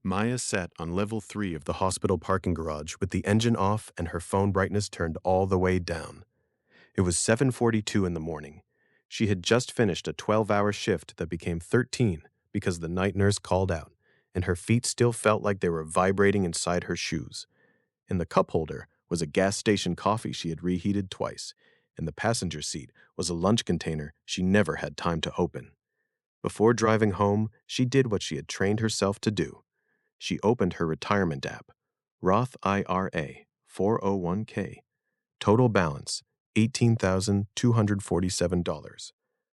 Maya sat on level 3 of the hospital parking garage with the engine off and her phone brightness turned all the way down. It was 7:42 in the morning. She had just finished a 12-hour shift that became 13 because the night nurse called out, and her feet still felt like they were vibrating inside her shoes. In the cup holder was a gas station coffee she had reheated twice. In the passenger seat was a lunch container she never had time to open. Before driving home, she did what she had trained herself to do. She opened her retirement app. Roth IRA, 401k. Total balance, $18,247.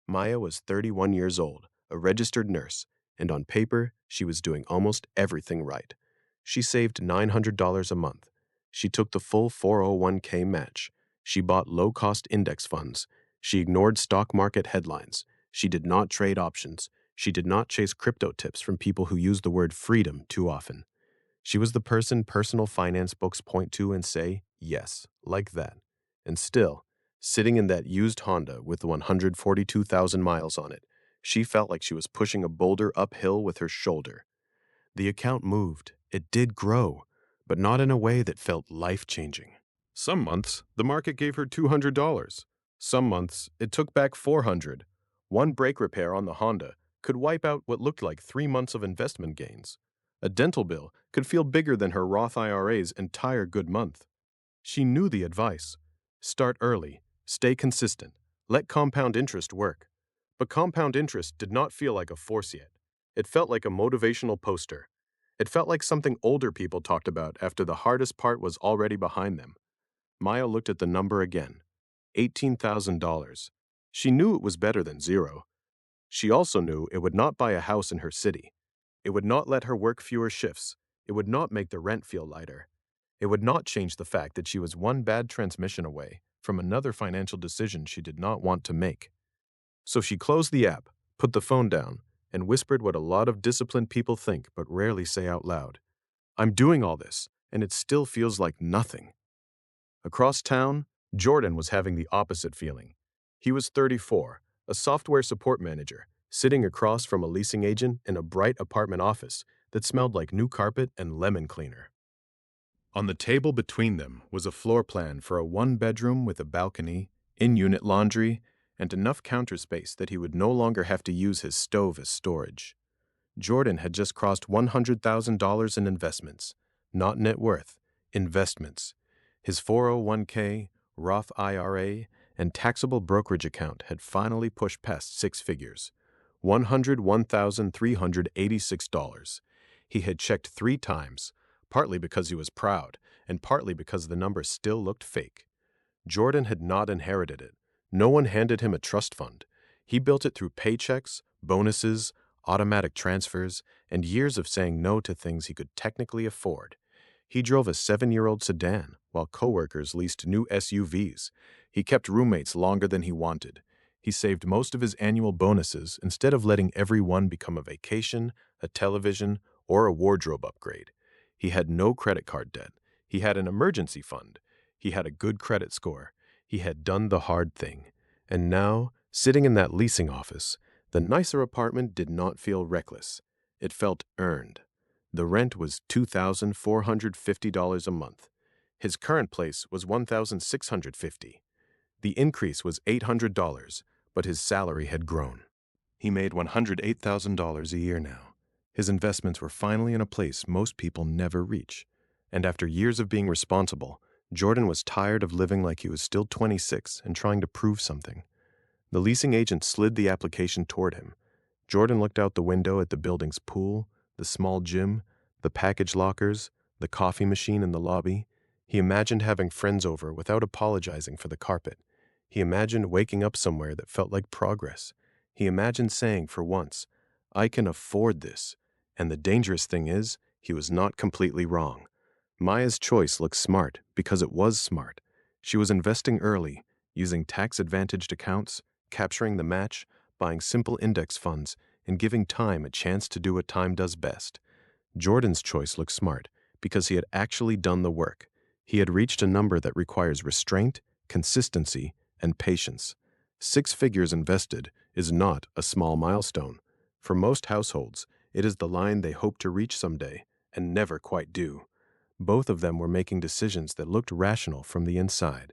Maya was 31 years old, a registered nurse, and on paper, she was doing almost everything right. She saved $900 a month. She took the full 401k match. She bought low-cost index funds. She ignored stock market headlines. She did not trade options. She did not chase crypto tips from people who use the word freedom too often. She was the person personal finance books point to and say, yes, like that. And still, sitting in that used Honda with 142,000 miles on it, she felt like she was pushing a boulder uphill with her shoulder. The account moved. It did grow, but not in a way that felt life-changing. Some months, the market gave her $200. Some months, it took back $400. One brake repair on the Honda could wipe out what looked like 3 months of investment gains. A dental bill could feel bigger than her Roth IRA's entire good month. She knew the advice. Start early, stay consistent, let compound interest work. But compound interest did not feel like a force yet. It felt like a motivational poster. It felt like something older people talked about after the hardest part was already behind them. Maya looked at the number again. $18,000. She knew it was better than zero. She also knew it would not buy a house in her city. It would not let her work fewer shifts. It would not make the rent feel lighter. It would not change the fact that she was one bad transmission away from another financial decision she did not want to make. So she closed the app, put the phone down, and whispered what a lot of disciplined people think but rarely say out loud. I'm doing all this, and it still feels like nothing. Across town, Jordan was having the opposite feeling. He was 34, a software support manager, sitting across from a leasing agent in a bright apartment office that smelled like new carpet and lemon cleaner. On the table between them was a floor plan for a one-bedroom with a balcony, in-unit laundry, and enough counter space that he would no longer have to use his stove as storage. Jordan had just crossed $100,000 in investments, not net worth, investments. His 401k, Roth IRA, and taxable brokerage account had finally pushed past 6 figures, $101,386. He had checked 3 times, partly because he was proud, and partly because the number still looked fake. Jordan had not inherited it. No one handed him a trust fund. He built it through paychecks, bonuses, automatic transfers, and years of saying no to things he could technically afford. He drove a 7-year-old sedan, while coworkers leased new SUVs. He kept roommates longer than he wanted. He saved most of his annual bonuses instead of letting every one become a vacation, a television, or a wardrobe upgrade. He had no credit card debt. He had an emergency fund. He had a good credit score. He had done the hard thing. And now, sitting in that leasing office, the nicer apartment did not feel reckless. It felt earned. The rent was $2,450 a month. His current place was $1,650. The increase was $800, but his salary had grown. He made $108,000 a year now. His investments were finally in a place most people never reach. And after years of being responsible, Jordan was tired of living like he was still 26 and trying to prove something. The leasing agent slid the application toward him. Jordan looked out the window at the building's pool, the small gym, the package lockers, the coffee machine in the lobby. He imagined having friends over without apologizing for the carpet. He imagined waking up somewhere that felt like progress. He imagined saying, for once, I can afford this. And the dangerous thing is, he was not completely wrong. Maya's choice looked smart because it was smart. She was investing early, using tax-advantaged accounts, capturing the match, buying simple index funds, and giving time a chance to do what time does best. Jordan's choice looked smart because he had actually done the work. He had reached a number that requires restraint, consistency, and patience. 6 figures invested is not a small milestone. For most households, it is the line they hope to reach someday, and never quite do. Both of them were making decisions that looked rational from the inside.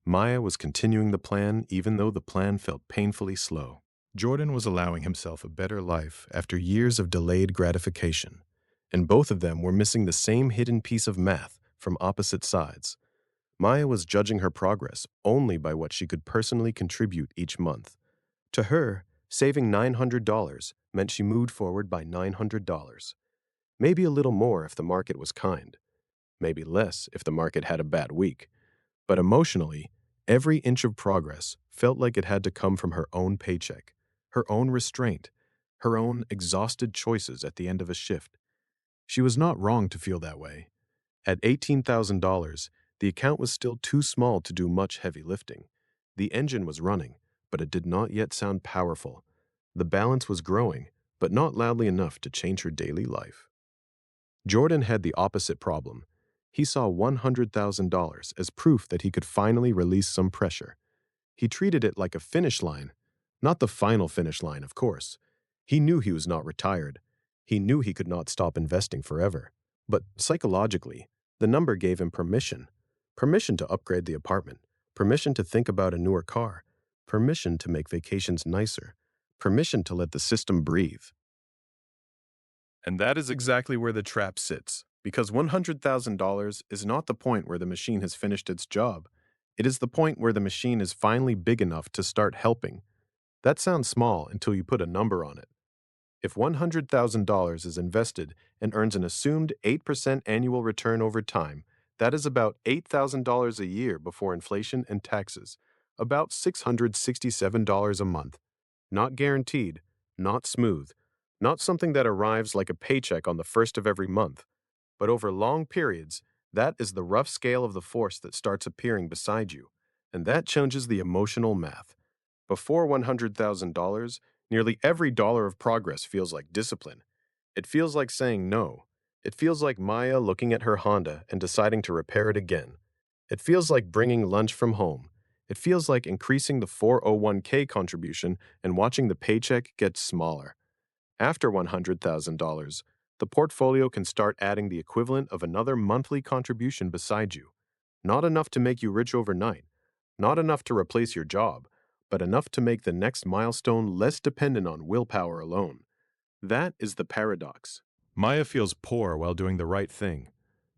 Maya was continuing the plan even though the plan felt painfully slow. Jordan was allowing himself a better life after years of delayed gratification, and both of them were missing the same hidden piece of math from opposite sides. Maya was judging her progress only by what she could personally contribute each month. To her, saving $900 meant she moved forward by $900. Maybe a little more if the market was kind, maybe less if the market had a bad week. But emotionally, every inch of progress felt like it had to come from her own paycheck, her own restraint, her own exhausted choices at the end of a shift. She was not wrong to feel that way. At $18,000, the account was still too small to do much heavy lifting. The engine was running, but it did not yet sound powerful. The balance was growing, but not loudly enough to change her daily life. Jordan had the opposite problem. He saw $100,000 as proof that he could finally release some pressure. He treated it like a finish line, not the final finish line, of course. He knew he was not retired. He knew he could not stop investing forever. But psychologically, the number gave him permission. Permission to upgrade the apartment, permission to think about a newer car, permission to make vacations nicer, permission to let the system breathe. And that is exactly where the trap sits, because $100,000 is not the point where the machine has finished its job. It is the point where the machine is finally big enough to start helping. That sounds small until you put a number on it. If $100,000 is invested and earns an assumed 8% annual return over time, that is about $8,000 a year before inflation and taxes, about $667 a month. Not guaranteed, not smooth, not something that arrives like a paycheck on the first of every month, but over long periods, that is the rough scale of the force that starts appearing beside you, and that changes the emotional math. Before $100,000, nearly every dollar of progress feels like discipline. It feels like saying no. It feels like Maya looking at her Honda and deciding to repair it again. It feels like bringing lunch from home. It feels like increasing the 401k contribution and watching the paycheck get smaller. After $100,000, the portfolio can start adding the equivalent of another monthly contribution beside you. Not enough to make you rich overnight, not enough to replace your job, but enough to make the next milestone less dependent on willpower alone. That is the paradox. Maya feels poor while doing the right thing.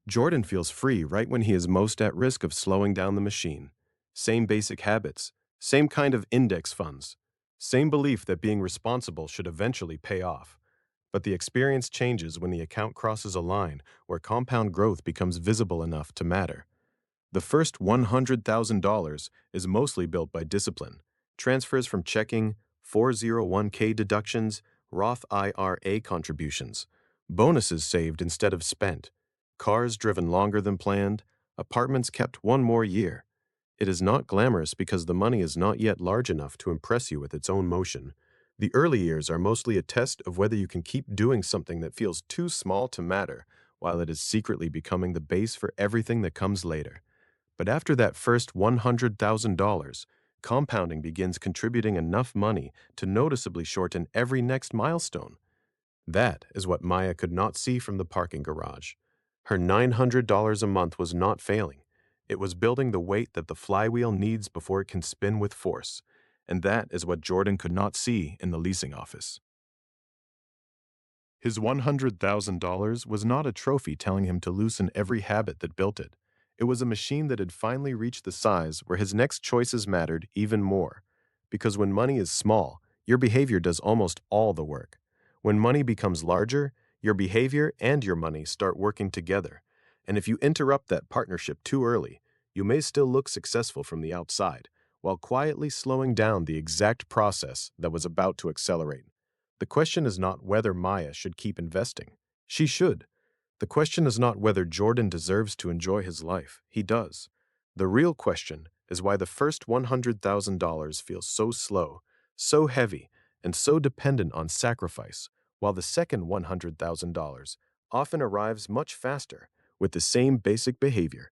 Jordan feels free right when he is most at risk of slowing down the machine. Same basic habits, same kind of index funds, same belief that being responsible should eventually pay off. But the experience changes when the account crosses a line where compound growth becomes visible enough to matter. The first $100,000 is mostly built by discipline. Transfers from checking, 401k deductions, Roth IRA contributions, bonuses saved instead of spent, cars driven longer than planned, apartments kept one more year. It is not glamorous because the money is not yet large enough to impress you with its own motion. The early years are mostly a test of whether you can keep doing something that feels too small to matter while it is secretly becoming the base for everything that comes later. But after that first $100,000, compounding begins contributing enough money to noticeably shorten every next milestone. That is what Maya could not see from the parking garage. Her $900 a month was not failing. It was building the weight that the flywheel needs before it can spin with force. And that is what Jordan could not see in the leasing office. His $100,000 was not a trophy telling him to loosen every habit that built it. It was a machine that had finally reached the size where his next choices mattered even more. Because when money is small, your behavior does almost all the work. When money becomes larger, your behavior and your money start working together. And if you interrupt that partnership too early, you may still look successful from the outside, while quietly slowing down the exact process that was about to accelerate. The question is not whether Maya should keep investing. She should. The question is not whether Jordan deserves to enjoy his life. He does. The real question is why the first $100,000 feels so slow, so heavy, and so dependent on sacrifice, while the second $100,000 often arrives much faster with the same basic behavior.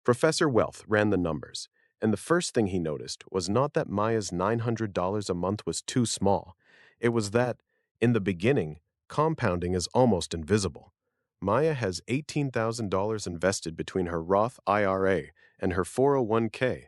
Professor Wealth ran the numbers, and the first thing he noticed was not that Maya's $900 a month was too small. It was that, in the beginning, compounding is almost invisible. Maya has $18,000 invested between her Roth IRA and her 401k.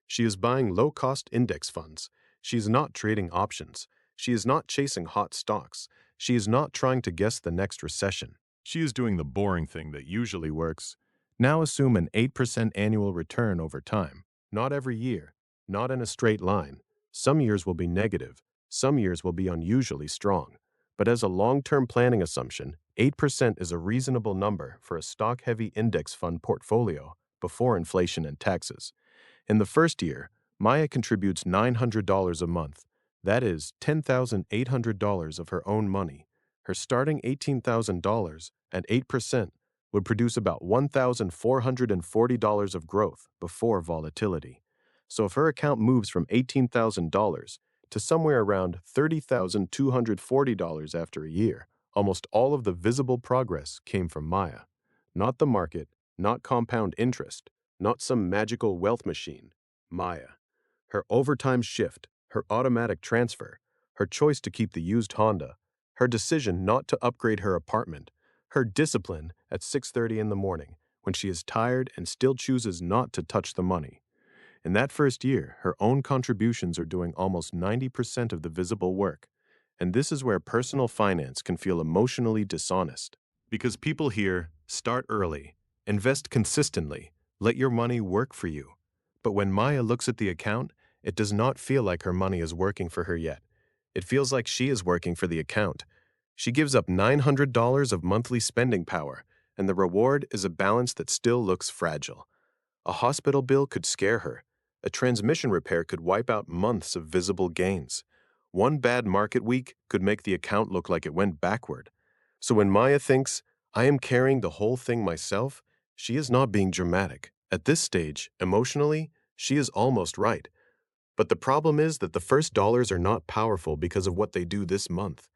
She is buying low-cost index funds. She is not trading options. She is not chasing hot stocks. She is not trying to guess the next recession. She is doing the boring thing that usually works. Now assume an 8% annual return over time. Not every year, not in a straight line. Some years will be negative. Some years will be unusually strong. But as a long-term planning assumption, 8% is a reasonable number for a stock-heavy index fund portfolio before inflation and taxes. In the first year, Maya contributes $900 a month. That is $10,800 of her own money. Her starting $18,000 at 8% would produce about $1,440 of growth before volatility. So if her account moves from $18,000 to somewhere around $30,240 after a year, almost all of the visible progress came from Maya. Not the market, not compound interest, not some magical wealth machine. Maya. Her overtime shift, her automatic transfer, her choice to keep the used Honda, her decision not to upgrade her apartment, her discipline at 6:30 in the morning when she is tired and still chooses not to touch the money. In that first year, her own contributions are doing almost 90% of the visible work. And this is where personal finance can feel emotionally dishonest. Because people hear, start early, invest consistently, let your money work for you. But when Maya looks at the account, it does not feel like her money is working for her yet. It feels like she is working for the account. She gives up $900 of monthly spending power, and the reward is a balance that still looks fragile. A hospital bill could scare her. A transmission repair could wipe out months of visible gains. One bad market week could make the account look like it went backward. So when Maya thinks, I am carrying the whole thing myself, she is not being dramatic. At this stage, emotionally, she is almost right. But the problem is that the first dollars are not powerful because of what they do this month.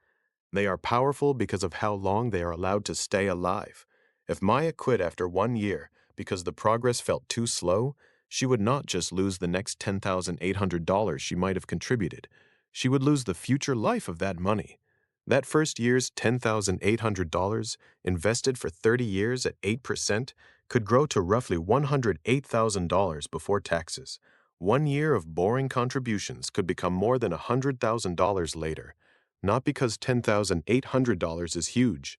They are powerful because of how long they are allowed to stay alive. If Maya quit after 1 year because the progress felt too slow, she would not just lose the next $10,800 she might have contributed. She would lose the future life of that money. That first year's $10,800, invested for 30 years at 8%, could grow to roughly $108,000 before taxes. 1 year of boring contributions could become more than $100,000 later. Not because $10,800 is huge,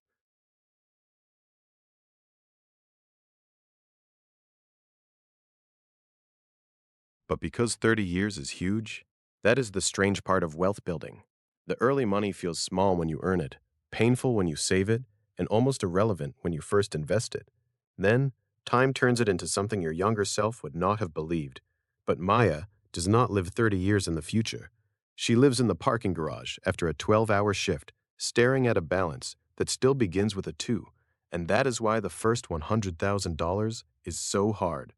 but because 30 years is huge. That is the strange part of wealth building. The early money feels small when you earn it, painful when you save it, and almost irrelevant when you first invest it. Then, time turns it into something your younger self would not have believed. But Maya does not live 30 years in the future. She lives in the parking garage after a 12-hour shift, staring at a balance that still begins with a 2. And that is why the first $100,000 is so hard.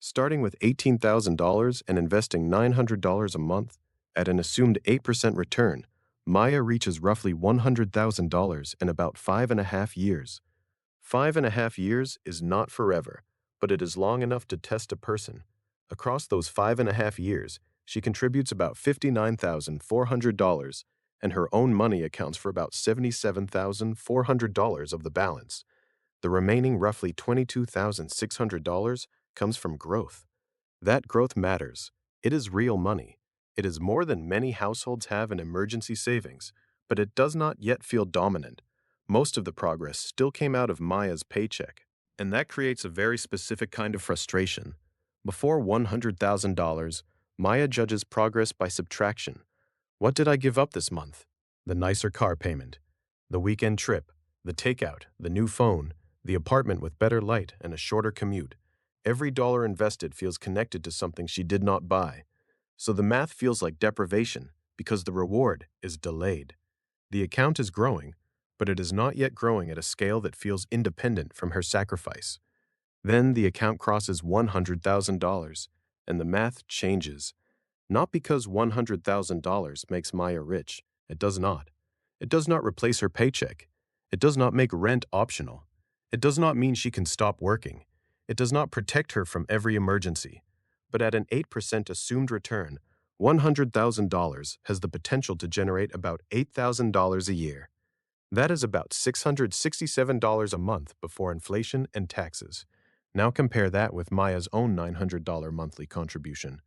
Starting with $18,000 and investing $900 a month at an assumed 8% return, Maya reaches roughly $100,000 in about 5.5 years. 5.5 years is not forever, but it is long enough to test a person. Across those 5.5 years, she contributes about $59,400, and her own money accounts for about $77,400 of the balance. The remaining roughly $22,600 comes from growth. That growth matters. It is real money. It is more than many households have in emergency savings, but it does not yet feel dominant. Most of the progress still came out of Maya's paycheck, and that creates a very specific kind of frustration. Before $100,000, Maya judges progress by subtraction. What did I give up this month? The nicer car payment, the weekend trip, the takeout, the new phone, the apartment with better light and a shorter commute. Every dollar invested feels connected to something she did not buy. So the math feels like deprivation because the reward is delayed. The account is growing, but it is not yet growing at a scale that feels independent from her sacrifice. Then the account crosses $100,000, and the math changes. Not because $100,000 makes Maya rich. It does not. It does not replace her paycheck. It does not make rent optional. It does not mean she can stop working. It does not protect her from every emergency. But at an 8% assumed return, $100,000 has the potential to generate about $8,000 a year. That is about $667 a month before inflation and taxes. Now compare that with Maya's own $900 monthly contribution.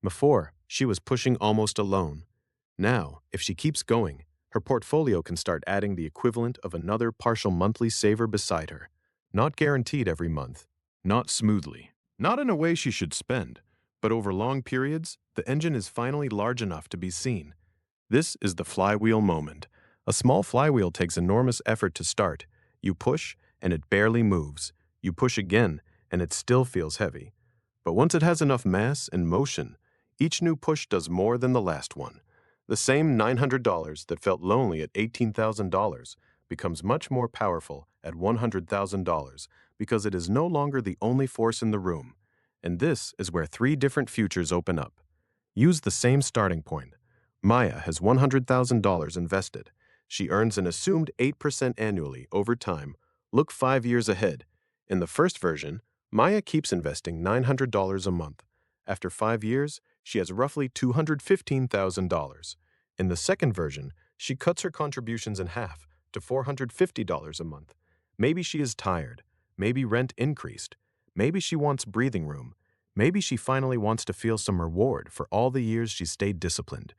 Before, she was pushing almost alone. Now, if she keeps going, her portfolio can start adding the equivalent of another partial monthly saver beside her. Not guaranteed every month, not smoothly, not in a way she should spend, but over long periods, the engine is finally large enough to be seen. This is the flywheel moment. A small flywheel takes enormous effort to start. You push, and it barely moves. You push again, and it still feels heavy. But once it has enough mass and motion, each new push does more than the last one. The same $900 that felt lonely at $18,000 becomes much more powerful at $100,000 because it is no longer the only force in the room. And this is where three different futures open up. Use the same starting point. Maya has $100,000 invested. She earns an assumed 8% annually over time. Look 5 years ahead. In the first version, Maya keeps investing $900 a month. After 5 years, she has roughly $215,000. In the second version, she cuts her contributions in half to $450 a month. Maybe she is tired. Maybe rent increased. Maybe she wants breathing room. Maybe she finally wants to feel some reward for all the years she stayed disciplined.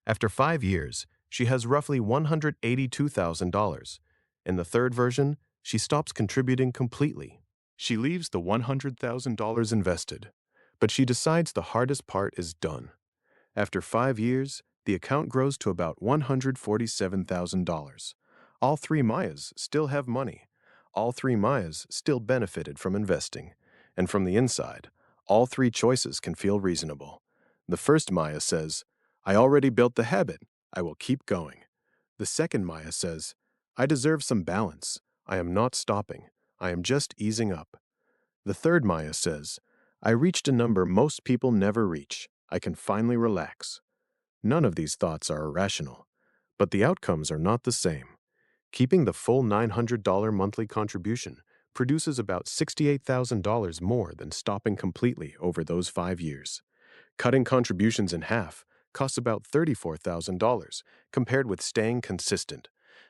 After 5 years, she has roughly $182,000. In the third version, she stops contributing completely. She leaves the $100,000 invested, but she decides the hardest part is done. After 5 years, the account grows to about $147,000. All three Mayas still have money. All three Mayas still benefited from investing. And from the inside, all three choices can feel reasonable. The first Maya says, I already built the habit. I will keep going. The second Maya says, I deserve some balance. I am not stopping. I am just easing up. The third Maya says, I reached a number most people never reach. I can finally relax. None of these thoughts are irrational, but the outcomes are not the same. Keeping the full $900 monthly contribution produces about $68,000 more than stopping completely over those 5 years. Cutting contributions in half costs about $34,000 compared with staying consistent.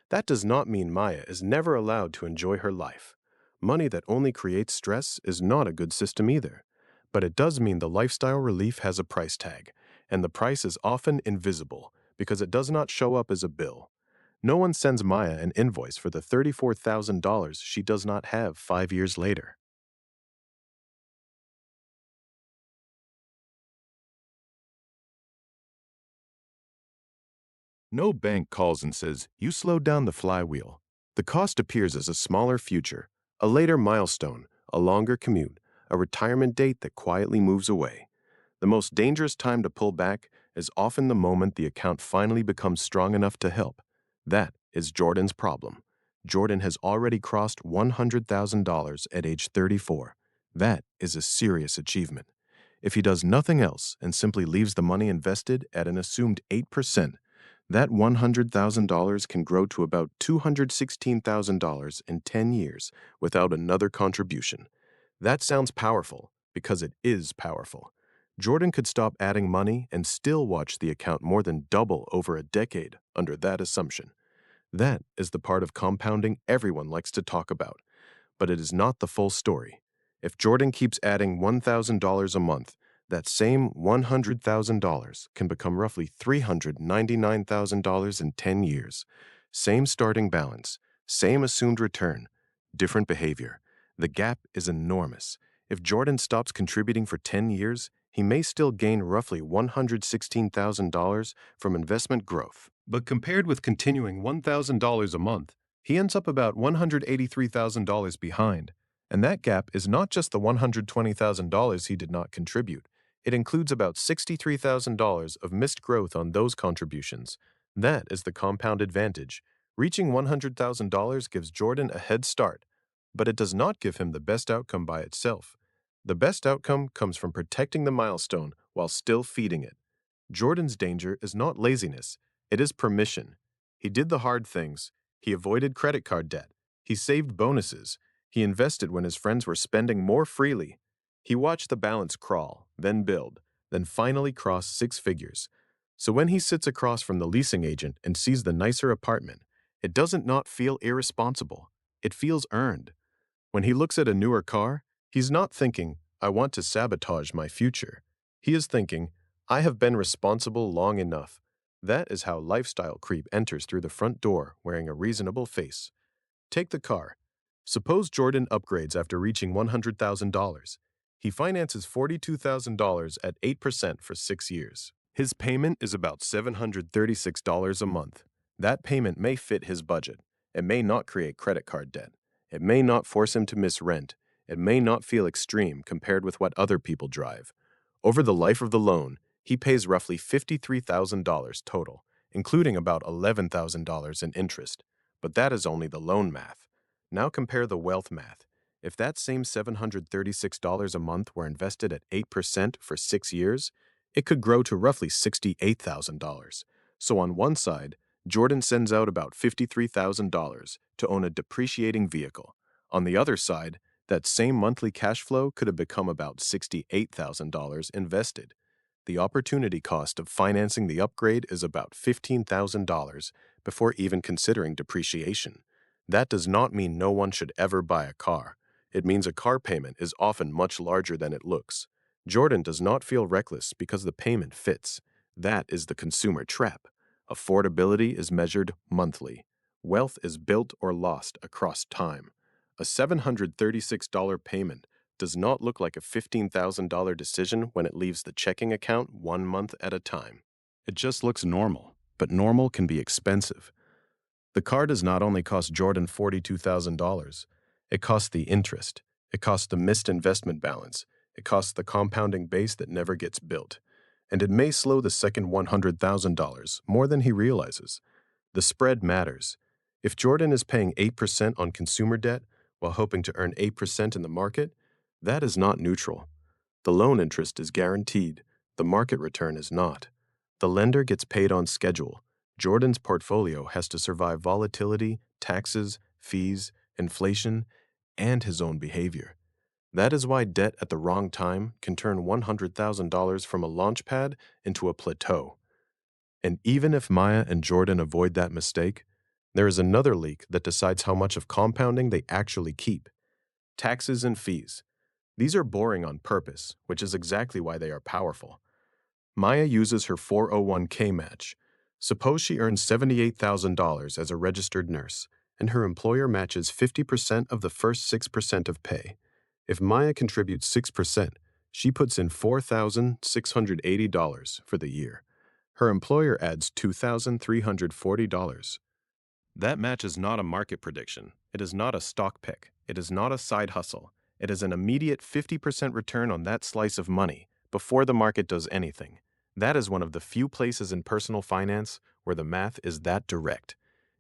That does not mean Maya is never allowed to enjoy her life. Money that only creates stress is not a good system either. But it does mean the lifestyle relief has a price tag, and the price is often invisible because it does not show up as a bill. No one sends Maya an invoice for the $34,000 she does not have 5 years later. No bank calls and says, you slowed down the flywheel. The cost appears as a smaller future, a later milestone, a longer commute, a retirement date that quietly moves away. The most dangerous time to pull back is often the moment the account finally becomes strong enough to help. That is Jordan's problem. Jordan has already crossed $100,000 at age 34. That is a serious achievement. If he does nothing else and simply leaves the money invested at an assumed 8%, that $100,000 can grow to about $216,000 in 10 years without another contribution. That sounds powerful because it is powerful. Jordan could stop adding money and still watch the account more than double over a decade under that assumption. That is the part of compounding everyone likes to talk about, but it is not the full story. If Jordan keeps adding $1,000 a month, that same $100,000 can become roughly $399,000 in 10 years. Same starting balance, same assumed return, different behavior. The gap is enormous. If Jordan stops contributing for 10 years, he may still gain roughly $116,000 from investment growth. But compared with continuing $1,000 a month, he ends up about $183,000 behind. And that gap is not just the $120,000 he did not contribute. It includes about $63,000 of missed growth on those contributions. That is the compound advantage. Reaching $100,000 gives Jordan a head start, but it does not give him the best outcome by itself. The best outcome comes from protecting the milestone while still feeding it. Jordan's danger is not laziness, it is permission. He did the hard things. He avoided credit card debt. He saved bonuses. He invested when his friends were spending more freely. He watched the balance crawl, then build, then finally cross 6 figures. So when he sits across from the leasing agent and sees the nicer apartment, It doesn't not feel irresponsible. It feels earned. When he looks at a newer car, he's not thinking, I want to sabotage my future. He is thinking, I have been responsible long enough. That is how lifestyle creep enters through the front door wearing a reasonable face. Take the car. Suppose Jordan upgrades after reaching $100,000. He finances $42,000 at 8% for 6 years. His payment is about $736 a month. That payment may fit his budget. It may not create credit card debt. It may not force him to miss rent. It may not feel extreme compared with what other people drive. Over the life of the loan, he pays roughly $53,000 total, including about $11,000 in interest. But that is only the loan math. Now compare the wealth math. If that same $736 a month were invested at 8% for 6 years, it could grow to roughly $68,000. So on one side, Jordan sends out about $53,000 to own a depreciating vehicle. On the other side, that same monthly cash flow could have become about $68,000 invested. The opportunity cost of financing the upgrade is about $15,000 before even considering depreciation. That does not mean no one should ever buy a car. It means a car payment is often much larger than it looks. Jordan does not feel reckless because the payment fits. That is the consumer trap. Affordability is measured monthly. Wealth is built or lost across time. A $736 payment does not look like a $15,000 decision when it leaves the checking account 1 month at a time. It just looks normal, but normal can be expensive. The car does not only cost Jordan $42,000, it costs the interest, it costs the missed investment balance, it costs the compounding base that never gets built, and it may slow the second $100,000 more than he realizes. The spread matters. If Jordan is paying 8% on consumer debt while hoping to earn 8% in the market, that is not neutral. The loan interest is guaranteed, the market return is not. The lender gets paid on schedule. Jordan's portfolio has to survive volatility, taxes, fees, inflation, and his own behavior. That is why debt at the wrong time can turn $100,000 from a launch pad into a plateau. And even if Maya and Jordan avoid that mistake, there is another leak that decides how much of compounding they actually keep. Taxes and fees. These are boring on purpose, which is exactly why they are powerful. Maya uses her 401k match. Suppose she earns $78,000 as a registered nurse, and her employer matches 50% of the first 6% of pay. If Maya contributes 6%, she puts in $4,680 for the year. Her employer adds $2,340. That match is not a market prediction. It is not a stock pick. It is not a side hustle. It is an immediate 50% return on that slice of money before the market does anything. That is one of the few places in personal finance where the math is that direct.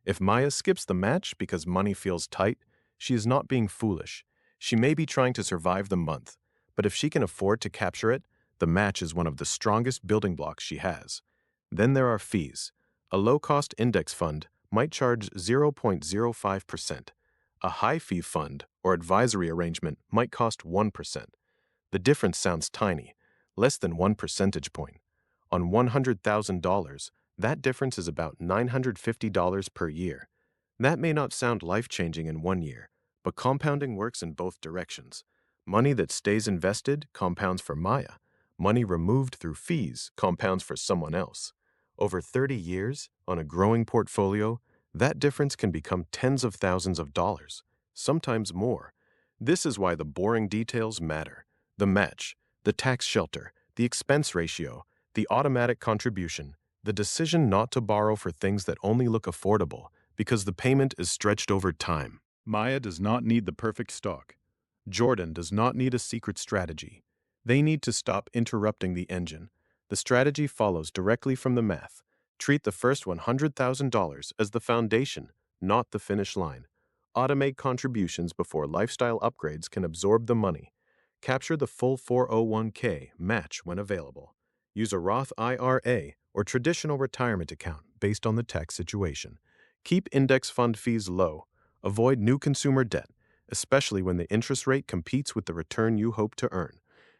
If Maya skips the match because money feels tight, she is not being foolish. She may be trying to survive the month, but if she can afford to capture it, the match is one of the strongest building blocks she has. Then there are fees. A low-cost index fund might charge 0.05%. A high-fee fund or advisory arrangement might cost 1%. The difference sounds tiny, less than 1 percentage point. On $100,000, that difference is about $950 per year. That may not sound life-changing in 1 year, but compounding works in both directions. Money that stays invested compounds for Maya. Money removed through fees compounds for someone else. Over 30 years, on a growing portfolio, that difference can become tens of thousands of dollars, sometimes more. This is why the boring details matter. The match, the tax shelter, the expense ratio, the automatic contribution, the decision not to borrow for things that only look affordable because the payment is stretched over time. Maya does not need the perfect stock. Jordan does not need a secret strategy. They need to stop interrupting the engine. The strategy follows directly from the math. Treat the first $100,000 as the foundation, not the finish line. Automate contributions before lifestyle upgrades can absorb the money. Capture the full 401k match when available. Use a Roth IRA or traditional retirement account based on the tax situation. Keep index fund fees low. Avoid new consumer debt, especially when the interest rate competes with the return you hope to earn.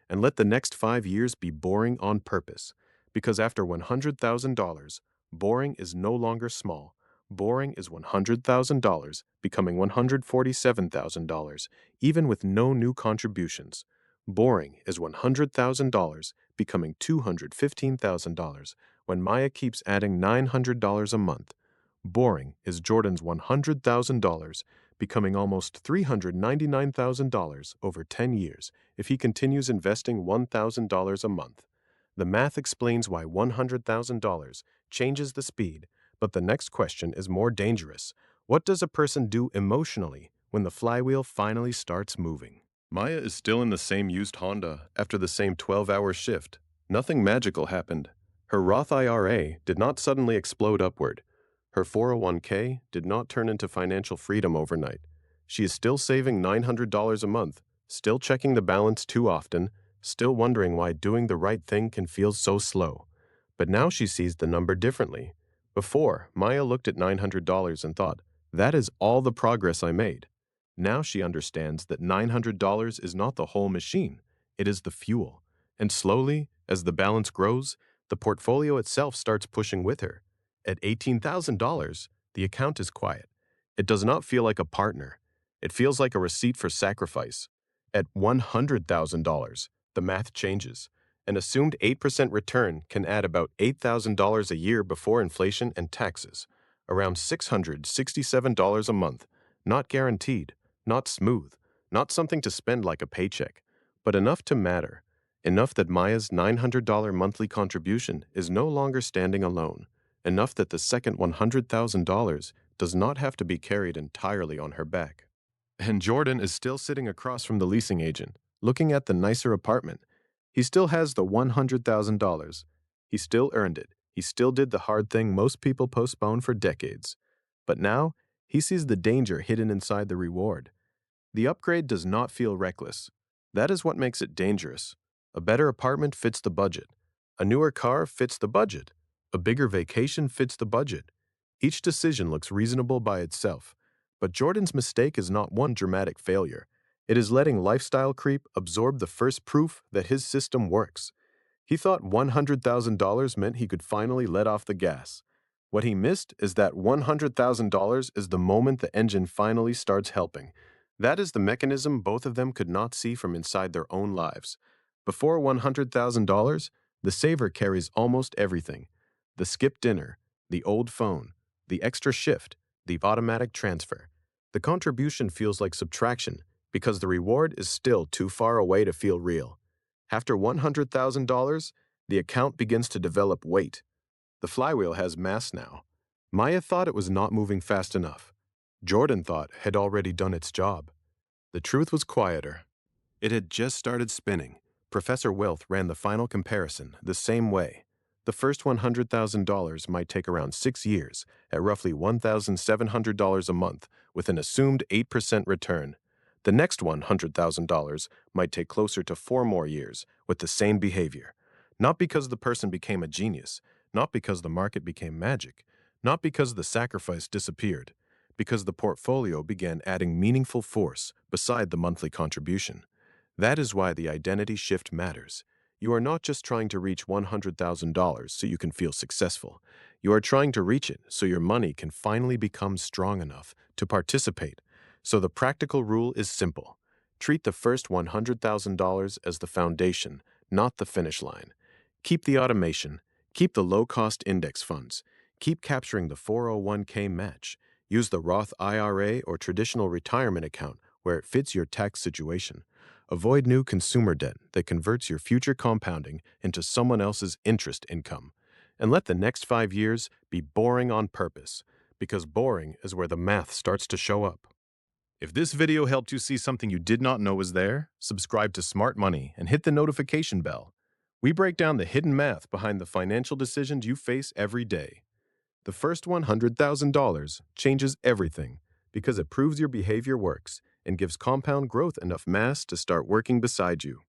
And let the next 5 years be boring on purpose, because after $100,000, boring is no longer small. Boring is $100,000 becoming $147,000, even with no new contributions. Boring is $100,000 becoming $215,000 when Maya keeps adding $900 a month. Boring is Jordan's $100,000 becoming almost $399,000 over 10 years if he continues investing $1,000 a month. The math explains why $100,000 changes the speed, but the next question is more dangerous. What does a person do emotionally when the flywheel finally starts moving? Maya is still in the same used Honda after the same 12-hour shift. Nothing magical happened. Her Roth IRA did not suddenly explode upward. Her 401k did not turn into financial freedom overnight. She is still saving $900 a month, still checking the balance too often, still wondering why doing the right thing can feel so slow. But now she sees the number differently. Before, Maya looked at $900 and thought, that is all the progress I made. Now she understands that $900 is not the whole machine, it is the fuel. And slowly, as the balance grows, the portfolio itself starts pushing with her. At $18,000, the account is quiet. It does not feel like a partner. It feels like a receipt for sacrifice. At $100,000, the math changes. An assumed 8% return can add about $8,000 a year before inflation and taxes, around $667 a month, not guaranteed, not smooth, not something to spend like a paycheck, but enough to matter, enough that Maya's $900 monthly contribution is no longer standing alone, enough that the second $100,000 does not have to be carried entirely on her back. And Jordan is still sitting across from the leasing agent, looking at the nicer apartment. He still has the $100,000. He still earned it. He still did the hard thing most people postpone for decades. But now, he sees the danger hidden inside the reward. The upgrade does not feel reckless. That is what makes it dangerous. A better apartment fits the budget. A newer car fits the budget. A bigger vacation fits the budget. Each decision looks reasonable by itself. But Jordan's mistake is not one dramatic failure. It is letting lifestyle creep absorb the first proof that his system works. He thought $100,000 meant he could finally let off the gas. What he missed is that $100,000 is the moment the engine finally starts helping. That is the mechanism both of them could not see from inside their own lives. Before $100,000, the saver carries almost everything. The skipped dinner, the old phone, the extra shift, the automatic transfer. The contribution feels like subtraction because the reward is still too far away to feel real. After $100,000, the account begins to develop weight. The flywheel has mass now. Maya thought it was not moving fast enough. Jordan thought had already done its job. The truth was quieter. It had just started spinning. Professor Wealth ran the final comparison the same way. The first $100,000 might take around 6 years at roughly $1,700 a month with an assumed 8% return. The next $100,000 might take closer to 4 more years with the same behavior. Not because the person became a genius, not because the market became magic, not because the sacrifice disappeared, because the portfolio began adding meaningful force beside the monthly contribution. That is why the identity shift matters. You are not just trying to reach $100,000 so you can feel successful. You are trying to reach it so your money can finally become strong enough to participate. So the practical rule is simple. Treat the first $100,000 as the foundation, not the finish line. Keep the automation. Keep the low-cost index funds. Keep capturing the 401k match. Use the Roth IRA or traditional retirement account where it fits your tax situation. Avoid new consumer debt that converts your future compounding into someone else's interest income. And let the next 5 years be boring on purpose, because boring is where the math starts to show up. If this video helped you see something you did not know was there, subscribe to Smart Money and hit the notification bell. We break down the hidden math behind the financial decisions you face every day. The first $100,000 changes everything because it proves your behavior works and gives compound growth enough mass to start working beside you.